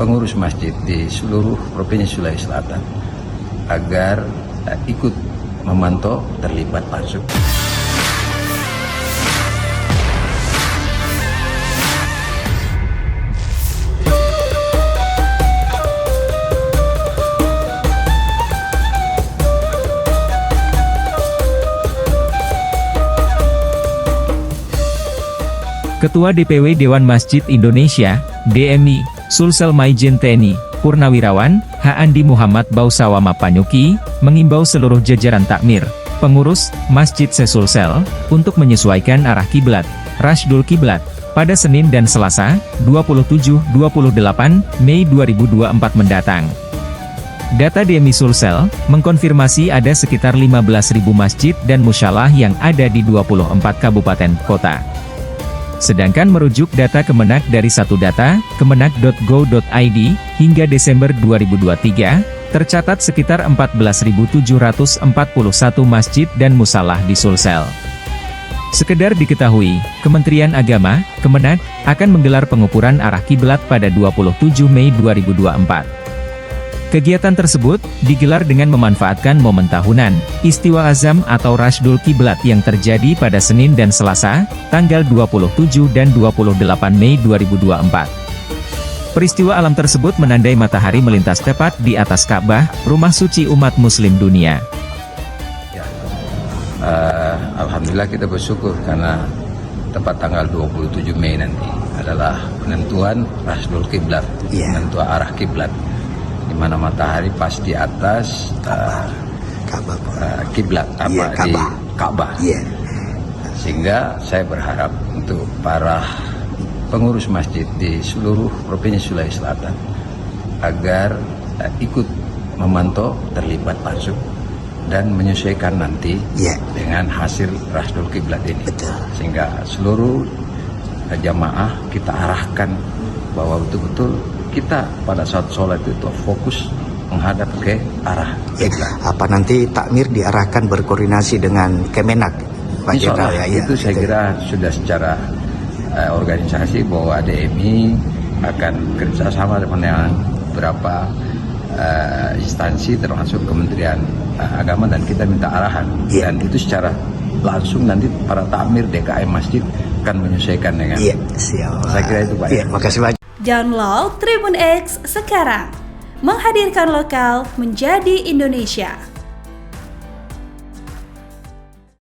pengurus masjid di seluruh Provinsi Sulawesi Selatan agar ikut memantau terlibat langsung. Ketua DPW Dewan Masjid Indonesia, DMI, Sulsel Maijen TNI, Purnawirawan, H. Andi Muhammad Bausawa Mapanyuki, mengimbau seluruh jajaran takmir, pengurus, Masjid se-Sulsel, untuk menyesuaikan arah kiblat, Rashdul Kiblat, pada Senin dan Selasa, 27-28 Mei 2024 mendatang. Data DMI Sulsel, mengkonfirmasi ada sekitar 15.000 masjid dan musyalah yang ada di 24 kabupaten kota. Sedangkan merujuk data Kemenak dari Satu Data, kemenak.go.id, hingga Desember 2023, tercatat sekitar 14.741 masjid dan mushalah di Sulsel. Sekedar diketahui, Kementerian Agama, Kemenak, akan menggelar pengukuran arah kiblat pada 27 Mei 2024. Kegiatan tersebut digelar dengan memanfaatkan momen tahunan, Istiwa Azam atau Rashdul Kiblat yang terjadi pada Senin dan Selasa, tanggal 27 dan 28 Mei 2024. Peristiwa alam tersebut menandai matahari melintas tepat di atas Ka'bah, rumah suci umat muslim dunia. Ya, Alhamdulillah kita bersyukur karena tepat tanggal 27 Mei nanti adalah penentuan Rashdul Kiblat, penentuan arah kiblat, di mana matahari pas di atas kiblat di Ka'bah. Sehingga saya berharap untuk para pengurus masjid di seluruh Provinsi Sulawesi Selatan agar ikut memantau terlibat langsung dan menyesuaikan nanti dengan hasil Rashdul Kiblat ini. Sehingga seluruh jamaah kita arahkan bahwa betul-betul kita pada saat sholat itu fokus menghadap ke arah kiblat. Apa nanti takmir diarahkan berkoordinasi dengan Kemenak, Pak Jenderal? Itu saya kira sudah secara organisasi bahwa DMI akan kerjasama dengan beberapa instansi termasuk Kementerian Agama dan kita minta arahan. Dan itu secara langsung nanti para takmir DKM masjid akan menyesuaikan dengan. Saya kira itu Pak. Makasih banyak. Download Tribun X sekarang, menghadirkan lokal menjadi Indonesia.